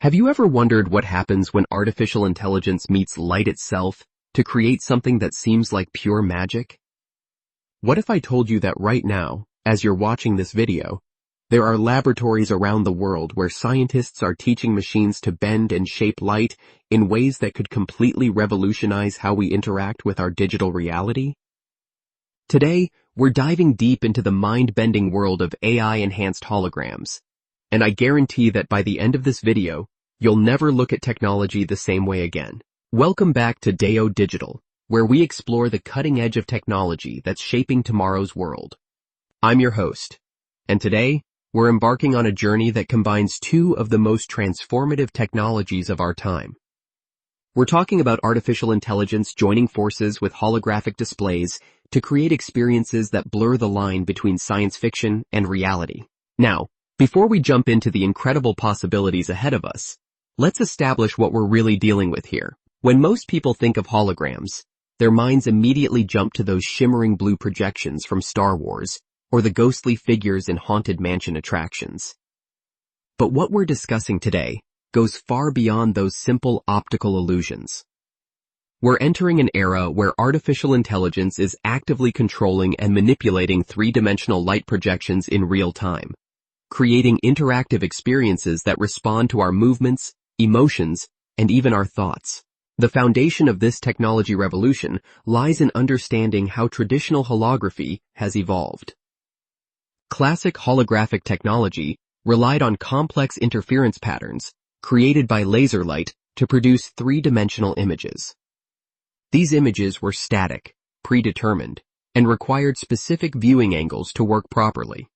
Have you ever wondered what happens when artificial intelligence meets light itself to create something that seems like pure magic? What if I told you that right now, as you're watching this video, there are laboratories around the world where scientists are teaching machines to bend and shape light in ways that could completely revolutionize how we interact with our digital reality? Today, we're diving deep into the mind-bending world of AI-enhanced holograms. And I guarantee that by the end of this video, you'll never look at technology the same way again. Welcome back to Deyo Digital, where we explore the cutting edge of technology that's shaping tomorrow's world. I'm your host, and today, we're embarking on a journey that combines two of the most transformative technologies of our time. We're talking about artificial intelligence joining forces with holographic displays to create experiences that blur the line between science fiction and reality. Now, before we jump into the incredible possibilities ahead of us, let's establish what we're really dealing with here. When most people think of holograms, their minds immediately jump to those shimmering blue projections from Star Wars or the ghostly figures in haunted mansion attractions. But what we're discussing today goes far beyond those simple optical illusions. We're entering an era where artificial intelligence is actively controlling and manipulating three-dimensional light projections in real time, creating interactive experiences that respond to our movements, emotions, and even our thoughts. The foundation of this technology revolution lies in understanding how traditional holography has evolved. Classic holographic technology relied on complex interference patterns created by laser light to produce three-dimensional images. These images were static, predetermined, and required specific viewing angles to work properly.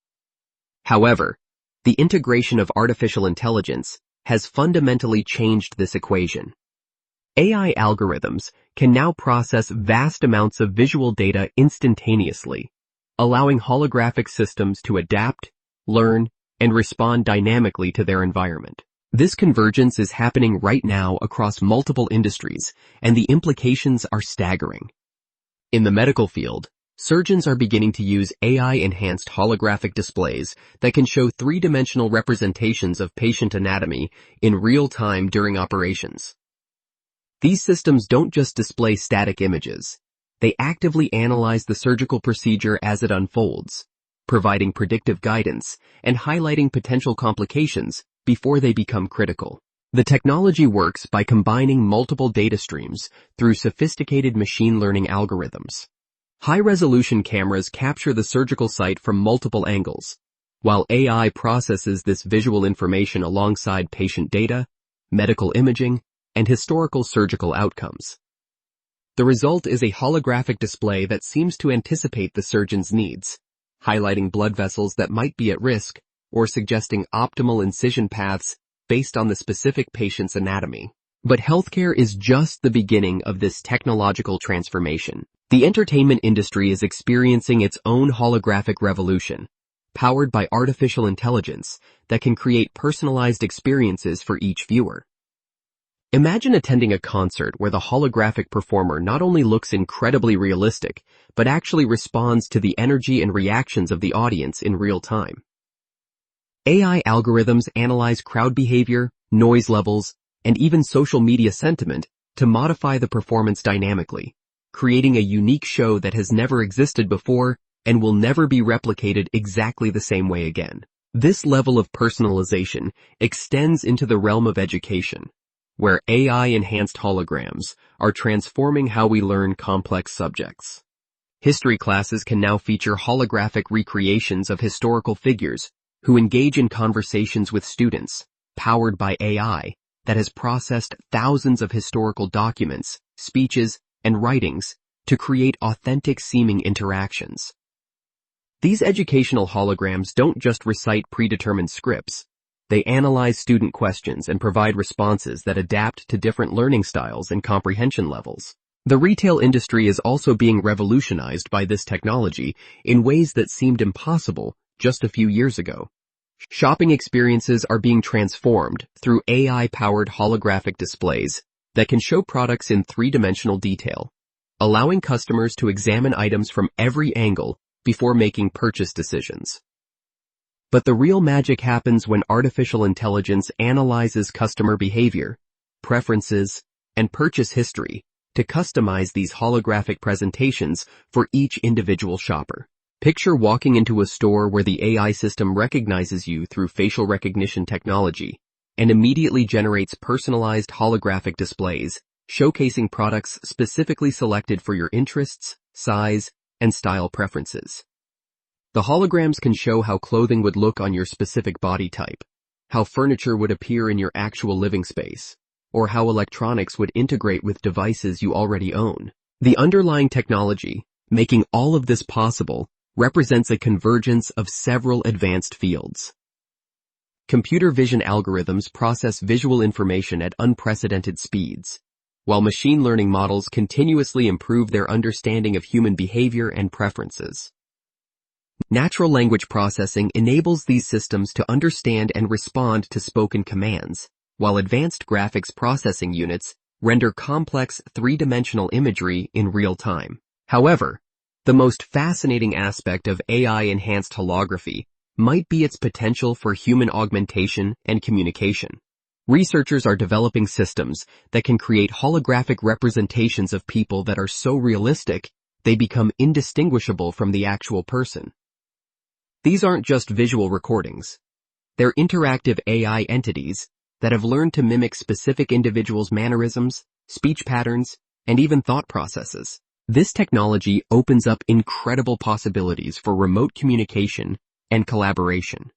However, the integration of artificial intelligence has fundamentally changed this equation. AI algorithms can now process vast amounts of visual data instantaneously, allowing holographic systems to adapt, learn, and respond dynamically to their environment. This convergence is happening right now across multiple industries, and the implications are staggering. In the medical field, surgeons are beginning to use AI-enhanced holographic displays that can show three-dimensional representations of patient anatomy in real time during operations. These systems don't just display static images. They actively analyze the surgical procedure as it unfolds, providing predictive guidance and highlighting potential complications before they become critical. The technology works by combining multiple data streams through sophisticated machine learning algorithms. High-resolution cameras capture the surgical site from multiple angles, while AI processes this visual information alongside patient data, medical imaging, and historical surgical outcomes. The result is a holographic display that seems to anticipate the surgeon's needs, highlighting blood vessels that might be at risk or suggesting optimal incision paths based on the specific patient's anatomy. But healthcare is just the beginning of this technological transformation. The entertainment industry is experiencing its own holographic revolution, powered by artificial intelligence that can create personalized experiences for each viewer. Imagine attending a concert where the holographic performer not only looks incredibly realistic, but actually responds to the energy and reactions of the audience in real time. AI algorithms analyze crowd behavior, noise levels, and even social media sentiment to modify the performance dynamically, creating a unique show that has never existed before and will never be replicated exactly the same way again. This level of personalization extends into the realm of education, where AI-enhanced holograms are transforming how we learn complex subjects. History classes can now feature holographic recreations of historical figures who engage in conversations with students, powered by AI that has processed thousands of historical documents, speeches, and writings to create authentic-seeming interactions. These educational holograms don't just recite predetermined scripts. They analyze student questions and provide responses that adapt to different learning styles and comprehension levels. The retail industry is also being revolutionized by this technology in ways that seemed impossible just a few years ago. Shopping experiences are being transformed through AI-powered holographic displays that can show products in three-dimensional detail, allowing customers to examine items from every angle before making purchase decisions. But the real magic happens when artificial intelligence analyzes customer behavior, preferences, and purchase history to customize these holographic presentations for each individual shopper. Picture walking into a store where the AI system recognizes you through facial recognition technology and immediately generates personalized holographic displays showcasing products specifically selected for your interests, size, and style preferences. The holograms can show how clothing would look on your specific body type, how furniture would appear in your actual living space, or how electronics would integrate with devices you already own. The underlying technology, making all of this possible, represents a convergence of several advanced fields. Computer vision algorithms process visual information at unprecedented speeds, while machine learning models continuously improve their understanding of human behavior and preferences. Natural language processing enables these systems to understand and respond to spoken commands, while advanced graphics processing units render complex three-dimensional imagery in real time. However, the most fascinating aspect of AI-enhanced holography might be its potential for human augmentation and communication. Researchers are developing systems that can create holographic representations of people that are so realistic they become indistinguishable from the actual person. These aren't just visual recordings. They're interactive AI entities that have learned to mimic specific individuals' mannerisms, speech patterns, and even thought processes. This technology opens up incredible possibilities for remote communication and collaboration.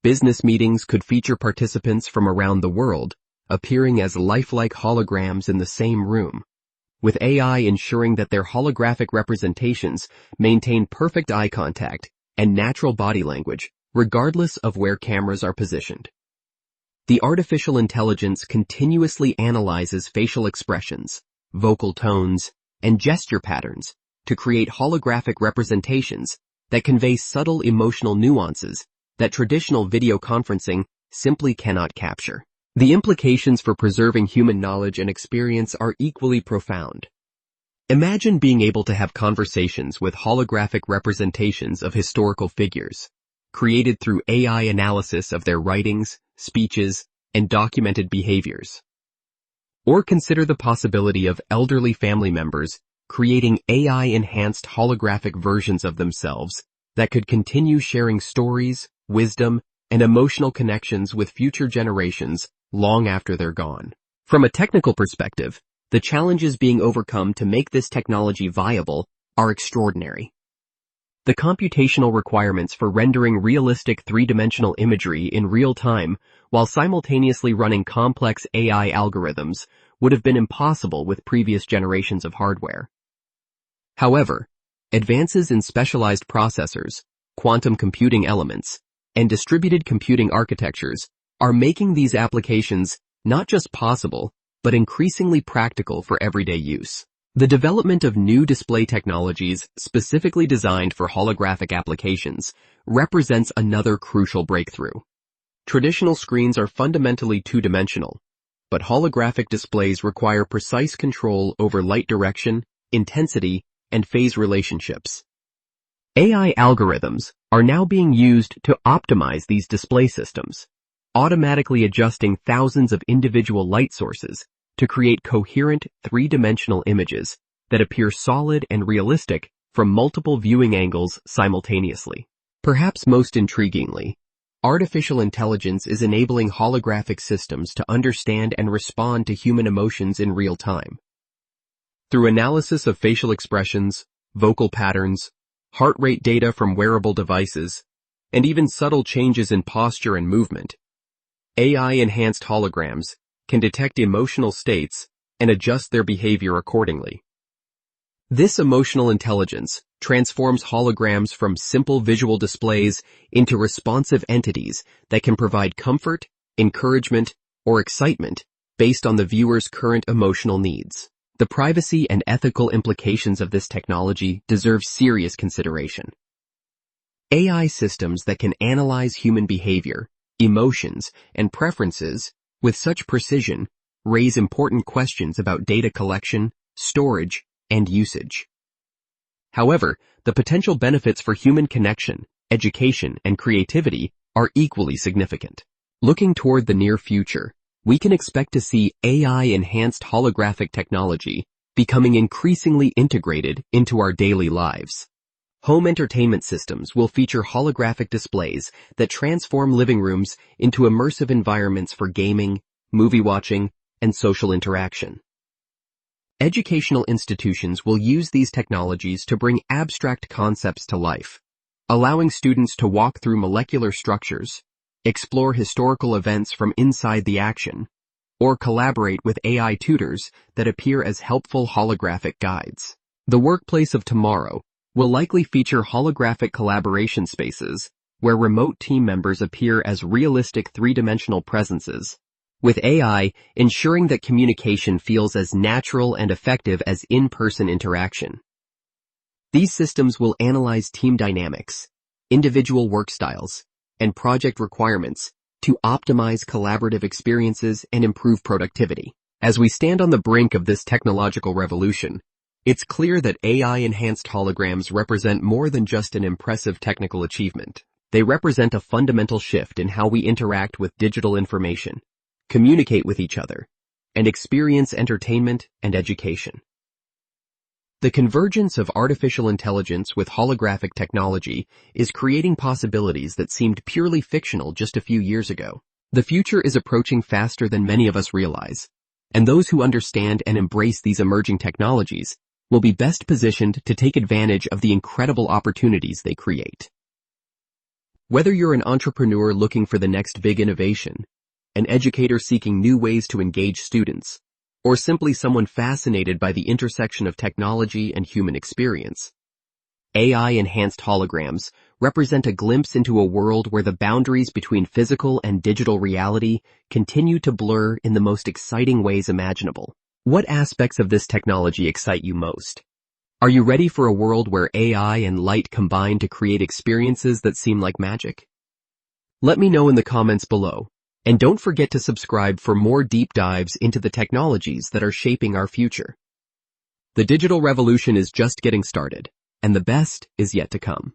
Business meetings could feature participants from around the world, appearing as lifelike holograms in the same room, with AI ensuring that their holographic representations maintain perfect eye contact and natural body language, regardless of where cameras are positioned. The artificial intelligence continuously analyzes facial expressions, vocal tones, and gesture patterns to create holographic representations that convey subtle emotional nuances that traditional video conferencing simply cannot capture. The implications for preserving human knowledge and experience are equally profound. Imagine being able to have conversations with holographic representations of historical figures, created through AI analysis of their writings, speeches, and documented behaviors. Or consider the possibility of elderly family members creating AI-enhanced holographic versions of themselves that could continue sharing stories, wisdom, and emotional connections with future generations long after they're gone. From a technical perspective, the challenges being overcome to make this technology viable are extraordinary. The computational requirements for rendering realistic three-dimensional imagery in real time while simultaneously running complex AI algorithms would have been impossible with previous generations of hardware. However, advances in specialized processors, quantum computing elements, and distributed computing architectures are making these applications not just possible, but increasingly practical for everyday use. The development of new display technologies specifically designed for holographic applications represents another crucial breakthrough. Traditional screens are fundamentally two-dimensional, but holographic displays require precise control over light direction, intensity, and phase relationships. AI algorithms are now being used to optimize these display systems, automatically adjusting thousands of individual light sources to create coherent three-dimensional images that appear solid and realistic from multiple viewing angles simultaneously. Perhaps most intriguingly, artificial intelligence is enabling holographic systems to understand and respond to human emotions in real time. Through analysis of facial expressions, vocal patterns, heart rate data from wearable devices, and even subtle changes in posture and movement, AI-enhanced holograms can detect emotional states and adjust their behavior accordingly. This emotional intelligence transforms holograms from simple visual displays into responsive entities that can provide comfort, encouragement, or excitement based on the viewer's current emotional needs. The privacy and ethical implications of this technology deserve serious consideration. AI systems that can analyze human behavior, emotions, and preferences with such precision raise important questions about data collection, storage, and usage. However, the potential benefits for human connection education, and creativity are equally significant. Looking toward the near future, we can expect to see AI-enhanced holographic technology becoming increasingly integrated into our daily lives. Home entertainment systems will feature holographic displays that transform living rooms into immersive environments for gaming, movie watching, and social interaction. Educational institutions will use these technologies to bring abstract concepts to life, allowing students to walk through molecular structures, explore historical events from inside the action, or collaborate with AI tutors that appear as helpful holographic guides. The workplace of tomorrow will likely feature holographic collaboration spaces where remote team members appear as realistic three-dimensional presences, with AI ensuring that communication feels as natural and effective as in-person interaction. These systems will analyze team dynamics, individual work styles, and project requirements to optimize collaborative experiences and improve productivity. As we stand on the brink of this technological revolution, it's clear that AI-enhanced holograms represent more than just an impressive technical achievement. They represent a fundamental shift in how we interact with digital information, communicate with each other, and experience entertainment and education. The convergence of artificial intelligence with holographic technology is creating possibilities that seemed purely fictional just a few years ago. The future is approaching faster than many of us realize, and those who understand and embrace these emerging technologies will be best positioned to take advantage of the incredible opportunities they create. Whether you're an entrepreneur looking for the next big innovation, an educator seeking new ways to engage students, or simply someone fascinated by the intersection of technology and human experience, AI-enhanced holograms represent a glimpse into a world where the boundaries between physical and digital reality continue to blur in the most exciting ways imaginable. What aspects of this technology excite you most? Are you ready for a world where AI and light combine to create experiences that seem like magic? Let me know in the comments below, and don't forget to subscribe for more deep dives into the technologies that are shaping our future. The digital revolution is just getting started, and the best is yet to come.